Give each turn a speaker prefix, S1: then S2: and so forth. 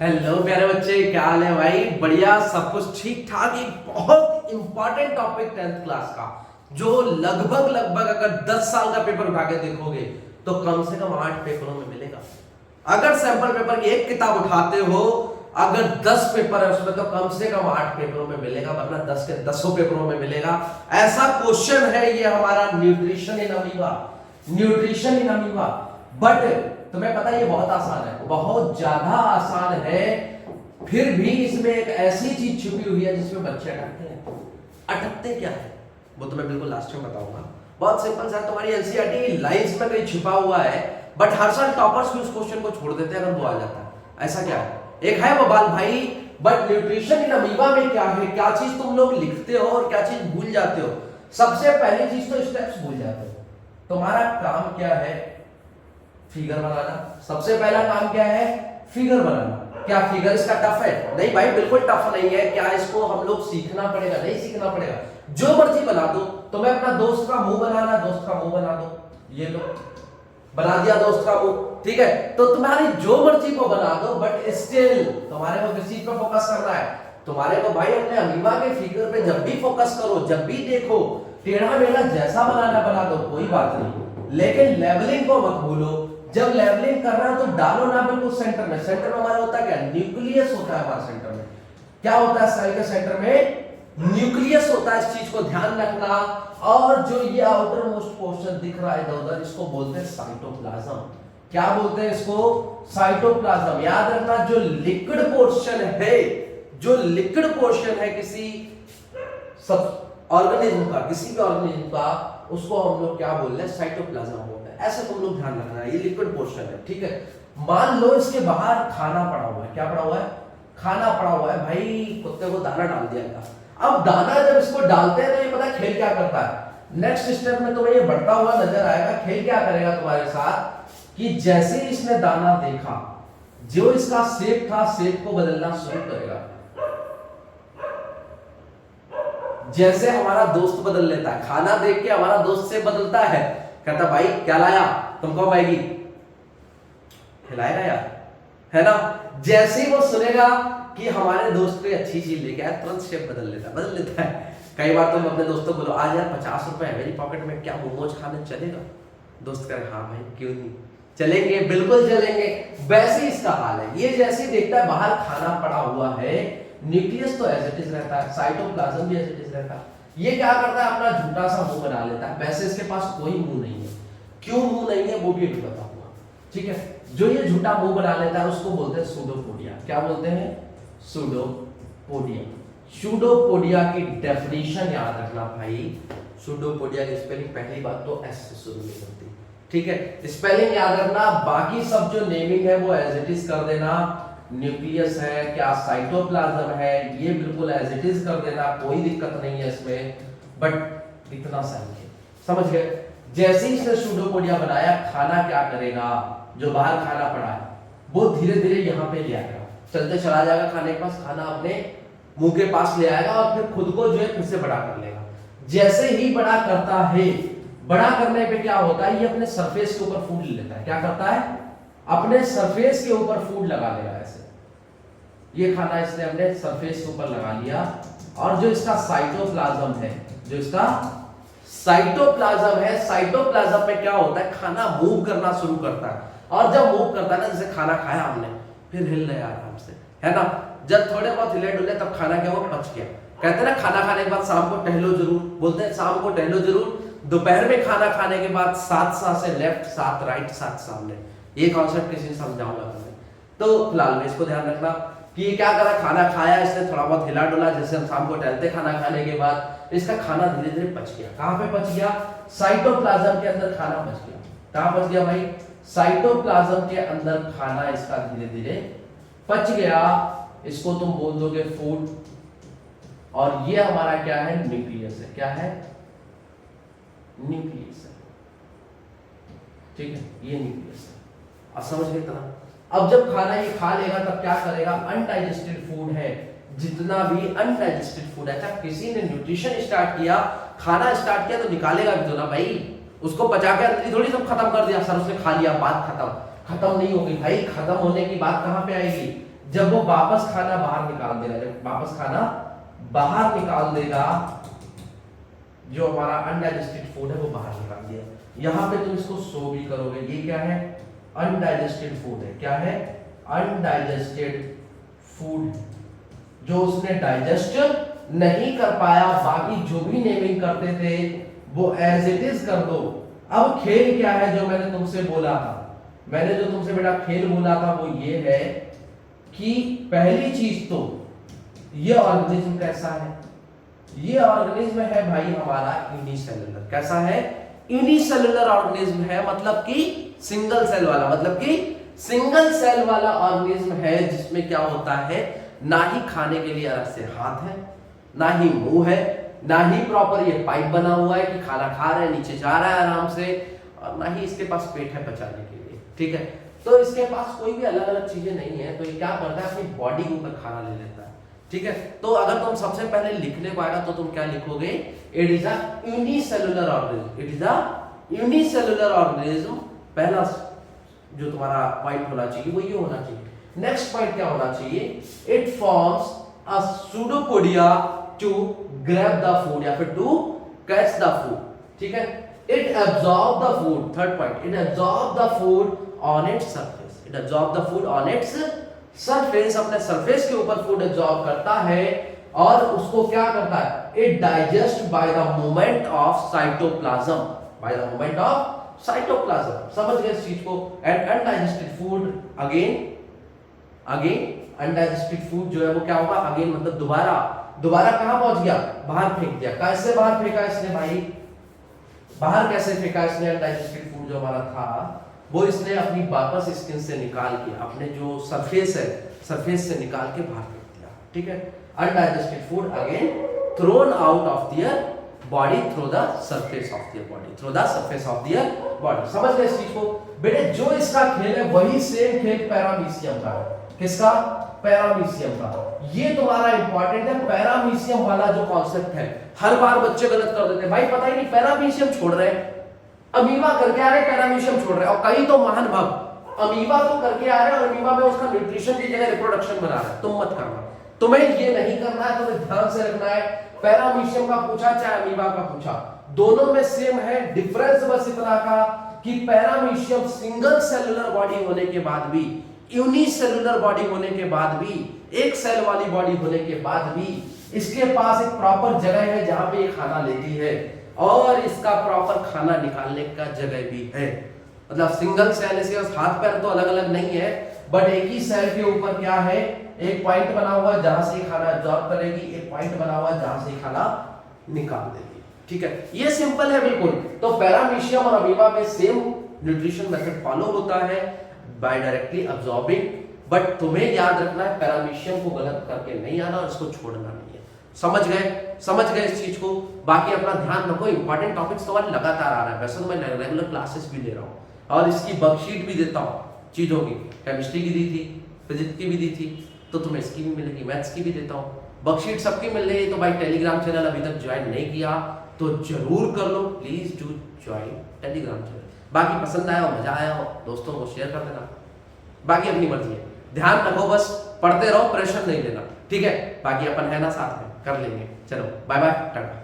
S1: Hello प्यारे बच्चे, क्या हाल है भाई? बढ़िया, सब कुछ ठीक ठाक। एक बहुत इंपॉर्टेंट टॉपिक 10th क्लास का, जो लगभग अगर 10 साल का पेपर उठा के देखोगे तो कम से कम 8 पेपरों में मिलेगा। अगर सैंपल पेपर की एक किताब उठाते हो, अगर 10 पेपर है उसमें तो कम से कम 8 पेपरों में मिलेगा, वरना 10 के 10 पेपरों में मिलेगा। ऐसा क्वेश्चन है ये हमारा, nutrition in amoeba. Nutrition in amoeba, but तुम्हें पता है ये बहुत आसान है, बहुत ज्यादा आसान है। फिर भी इसमें एक ऐसी चीज छुपी हुई है जिसमें बच्चे अटकते हैं। अटकते क्या है वो तो मैं बिल्कुल लास्ट में बताऊंगा। बहुत सिंपल सा, तुम्हारी एनसीईआरटी लाइंस में कहीं छिपा हुआ है, बट हर साल टॉपर्स भी उस क्वेश्चन को छोड़ देते हैं अगर वो आ जाता है। ऐसा क्या है? एक है बवाल भाई, बट न्यूट्रिशन इन अमीबा में क्या है, क्या चीज तुम लोग लिखते हो और क्या चीज भूल जाते हो। सबसे पहली चीज तो स्टेप्स भूल जाते हो। तुम्हारा काम क्या है? फिगर बनाना। सबसे पहला काम क्या है? फिगर बनाना। क्या फिगर इसका टफ है? नहीं भाई, बिल्कुल टफ नहीं है। क्या इसको हम लोग सीखना पड़ेगा? नहीं सीखना पड़ेगा, जो मर्जी बना दो। तुम्हें अपना दोस्त का मुंह बनाना, दोस्त का मुंह बना दो, ये लो बना दिया दोस्त का मुंह, ठीक है। तो तुम्हारी जो मर्जी को बना दो, बट स्टिल तुम्हारे को किस चीज पे फोकस करना है? तुम्हारे को भाई अपने अमीबा के फिगर पे जब भी फोकस करो, जब भी देखो, टेढ़ा मेढ़ा जैसा बनाना बना दो, कोई बात नहीं, लेकिन लेवलिंग को मत भूलो। जब लेवलिंग कर रहा है तो डालो ना बिल्कुल सेंटर में। सेंटर में हमारा होता है क्या? न्यूक्लियस होता है हमारे सेंटर में। क्या होता है सेल के सेंटर में? न्यूक्लियस होता है। इस चीज को ध्यान रखना। और जो ये आउटर मोस्ट पोर्शन दिख रहा है इधर उधर, इसको बोलते हैं साइटोप्लाज्म। क्या बोलते हैं इसको? साइटोप्लाज्म। याद रखना, जो लिक्विड पोर्शन है, जो लिक्विड पोर्शन है किसी सब ऑर्गेनिज्म का, किसी भी ऑर्गेनिज्म का, उसको हम लोग क्या बोल रहे हैं? साइटोप्लाज्म बोलते हैं। ऐसे तुम लोग ध्यान रखना, ये लिक्विड पोर्शन है, ठीक है। मान लो इसके बाहर खाना पड़ा हुआ है। क्या पड़ा हुआ है? खाना पड़ा हुआ है भाई, कुत्ते को दाना डाल दिया गया। अब दाना जब इसको डालते हैं तो ये पता है खेल क्या करता है? नेक्स्ट स्टेप में तुम्हें ये बढ़ता हुआ नजर आएगा। खेल क्या करेगा तुम्हारे साथ कि जैसे ही इसने दाना देखा, जो इसका शेप था, शेप को बदलना शुरू करेगा। जैसे हमारा दोस्त बदल लेता है, खाना देख के हमारा दोस्त से बदलता है, कहता भाई क्या लाया, तुम कब आएगी, खिलाएगा यार, है ना। जैसे ही वो सुनेगा कि हमारे दोस्त कोई अच्छी चीज लेके आया, तुरंत शेप बदल लेता है। कई बार तुम अपने दोस्तों को बोलो आज यार 50 रुपए है मेरी पॉकेट में, क्या मोमोज खाने चलेगा? दोस्त कहे हाँ भाई क्यों नहीं, चलेंगे, बिल्कुल चलेंगे। वैसे ही इसका हाल है। ये जैसे देखता है बाहर खाना पड़ा हुआ है, न्यूक्लियस तो एज इट इज रहता है, साइटोप्लाज्म भी एज इट इज रहता है। ये क्या करता है? अपना झूठा सा मुंह बना लेता है। वैसे इसके पास कोई मुंह नहीं है। क्यों मुंह नहीं है वो भी अभी बताऊंगा, ठीक है। जो ये झूठा मुंह बना लेता है उसको बोलते हैं सूडोपोडिया। क्या बोलते हैं? सूडोपोडिया। सूडोपोडिया की डेफिनेशन याद रखना भाई। सूडोपोडिया की स्पेलिंग पहली बात तो एस से शुरू नहीं होती, ठीक है। स्पेलिंग याद रखना, बाकी सब जो नेमिंग है वो एज इट इज कर देना। न्यूक्लियस है, क्या साइटोप्लाज्म है, ये बिल्कुल एज इट इज कर देना, कोई दिक्कत नहीं है इसमें। बट इतना सही है, समझ गए। जैसे ही इसने सूडोपोडिया बनाया, खाना क्या करेगा? जो बाहर खाना पड़ा है वो धीरे धीरे यहाँ पे ले आएगा, चलते चला जाएगा खाने के पास, खाना अपने मुंह के पास ले आएगा और फिर खुद को जो है फिर से बड़ा कर लेगा। जैसे ही बड़ा करता है, बड़ा करने पे क्या होता है? ये अपने सरफेस के ऊपर फूड ले लेता है। क्या करता है? अपने सरफेस के ऊपर फूड लगा लेगा। ऐसे ये खाना इसने अपने सरफेस के ऊपर लगा लिया। और जो इसका साइटोप्लाज्म है, जो इसका साइटोप्लाज्म है, साइटोप्लाज्म पे क्या होता है? खाना मूव करना शुरू करता है। और जब मूव करता है ना, जैसे खाना खाया हमने, फिर हिल रहा है आराम से, है ना। जब थोड़े बहुत हिले डुले तब खाना क्या हुआ? पच गया। कहते हैं ना खाना खाने के बाद शाम को टहलो जरूर, बोलते हैं शाम को टहलो जरूर। दोपहर में खाना खाने के बाद 7 से लेफ्ट, 7 राइट, 7 सामने, ये कॉन्सेप्ट किसी ने समझाऊंगा तुम्हें। तो फिलहाल में इसको ध्यान रखना कि ये क्या करा, खाना खाया इसने, थोड़ा बहुत हिला डुला, जैसे हम शाम को टहलते खाना खाने के बाद, इसका खाना धीरे धीरे पच गया। कहां पे पच गया? साइटोप्लाज्म के अंदर खाना पच गया। कहां पच गया भाई? साइटोप्लाज्म के अंदर खाना इसका धीरे धीरे पच गया। इसको तुम बोल दोगे फूड। और ये हमारा क्या है? न्यूक्लियस है। क्या है? न्यूक्लियस है, ठीक है, ये न्यूक्लियस है। अब समझ गए तरह। अब जब खाना ये खा लेगा तब क्या करेगा? अनडाइजेस्टेड फूड है, जितना भी अनडाइजेस्टेड फूड है, जब किसी ने न्यूट्रिशन स्टार्ट किया, खाना स्टार्ट किया, तो निकालेगा भी तो ना भाई। उसको पचा के अंदर थोड़ी सब खत्म कर दिया, सर उसने खा लिया, बात खत्म नहीं होगी भाई। खत्म होने की बात कहां पे आएगी? जब वो वापस खाना बाहर निकाल देगा, जब वापस खाना बाहर निकाल देगा, जो हमारा अनडाइजेस्टेड फूड है वो बाहर निकाल दिया। यहां पे तुम इसको सो भी करोगे, ये क्या है, अनडाइजेस्टेड फूड है। क्या है, अनडाइजेस्टेड फूड, जो उसने डाइजेस्ट नहीं कर पाया। बाकी जो भी नेमिंग करते थे वो एज इट इज कर दो। अब खेल क्या है जो मैंने तुमसे बोला था, मैंने जो तुमसे बेटा खेल बोला था वो ये है कि पहली चीज तो ये ऑर्गेनिज्म कैसा है, ये ऑर्गेनिज्म है भाई हमारा यूनिसेलुलर। कैसा है, यूनिसेलुलर ऑर्गेनिज्म है, मतलब कि सिंगल सेल वाला, मतलब कि सिंगल सेल वाला ऑर्गेनिज्म है, जिसमें क्या होता है, ना ही खाने के लिए अलग से हाथ है, ना ही मुंह है, ना ही प्रॉपर ये पाइप बना हुआ है कि खाना खा रहा है नीचे जा रहा है आराम से, और ना ही इसके पास पेट है पचाने के लिए। ठीक है, तो इसके पास कोई भी अलग अलग चीजें नहीं है, तो ये क्या करता है, अपनी बॉडी के ऊपर खाना ले लेता है। ठीक है, तो अगर तुम सबसे पहले लिखने को आएगा तो तुम क्या लिखोगे, it is a unicellular organism, it is a unicellular organism. पहला जो तुम्हारा पॉइंट होना चाहिए वो ये होना चाहिए। नेक्स्ट पॉइंट क्या होना चाहिए, it forms a pseudopodia to grab the food या फिर टू कैच द फूड। ठीक है, it absorb the food, third point, it absorb the food on its surface, it absorb the food on its surface, अपने surface के ऊपर food absorb करता है और उसको क्या करता है, it digest by the movement of cytoplasm, by the movement of cytoplasm. समझ गए इस चीज को। And undigested food again undigested food जो है वो क्या होगा, अगेन मतलब दोबारा कहां पहुंच गया, बाहर फेंक दिया। कैसे बाहर फेंका इसने भाई, बाहर कैसे फेंका इसने अनडाइजेस्टेड फूड जो हमारा था वो इसने अपनी वापस स्किन से निकाल के, अपने जो सरफेस है सरफेस से निकाल के बाहर फेंक दिया। ठीक है, undigested food again thrown out of their body through the surface of their body, through the surface of their body. समझ गए इस चीज को बेटे। जो इसका खेल है वही सेम खेल पैरामीशियम का है। किसका, पैरामीशियम का। ये तुम्हारा इंपॉर्टेंट है, पैरामीशियम वाला जो कॉन्सेप्ट है। हर बार बच्चे गलत कर देते हैं, भाई पता ही नहीं पैरामीशियम छोड़ रहे हैं, अमीबा करके आ रहे, पैरामीशियम छोड़ रहे हैं। और कई तो महान भक्त अमीबा तो करके आ रहे हैं और अमीबा में उसका न्यूट्रिशन की जगह रिप्रोडक्शन बना रहे हैं। तुम मत करना, तुम्हें ये नहीं करना है, तुम्हें ध्यान से रखना है। पैरामीशियम का पूछा चाहे अमीबा का पूछा, दोनों में सेम है। डिफरेंस बस इतना का कि पैरामीशियम सिंगल सेलुलर बॉडी होने के बाद भी, यूनिसेलुलर बॉडी होने के बाद भी, एक सेल वाली बॉडी होने के बाद भी इसके पास एक प्रॉपर जगह है जहां पे ये खाना लेती है और इसका प्रॉपर खाना निकालने का जगह भी है। मतलब सिंगल सेल, इसके हाथ पैर तो अलग अलग नहीं है, बट एक ही सेल के ऊपर क्या है, एक पॉइंट बना हुआ है जहां से खाना एब्जॉर्ब करेगी, एक पॉइंट बना हुआ है जहां से खाना निकाल देगी। ठीक है, ये सिंपल है बिल्कुल। तो पैरामीशियम और अमीबा में सेम न्यूट्रिशन मेथड फॉलो होता है बाय डायरेक्टली अब्सॉर्बिंग, बट तुम्हें याद रखना है पैरामीशियम को गलत करके नहीं आना और इसको छोड़ना नहीं है। समझ गए इस चीज को। बाकी अपना ध्यान रखो, इंपॉर्टेंट टॉपिक्स तुम्हारे लगातार आ रहा है। वैसे तो मैं रेगुलर क्लासेस भी दे रहा हूँ और इसकी वर्कशीट भी देता हूँ चीजों की। केमिस्ट्री की दी थी, फिजिक्स की भी दी थी, तो तुम्हें इसकी भी मिलेगी, मैथ्स की भी देता हूँ। वर्कशीट सबकी मिल रही है। तो भाई टेलीग्राम चैनल अभी तक ज्वाइन नहीं किया तो जरूर कर लो, please do join Telegram channel. बाकी पसंद आया हो, मजा आया हो, दोस्तों को शेयर कर देना, बाकी अपनी मर्जी है। ध्यान रखो, बस पढ़ते रहो, प्रेशर नहीं लेना। ठीक है, बाकी अपन है ना साथ में, कर लेंगे। चलो बाय बाय, टाटा।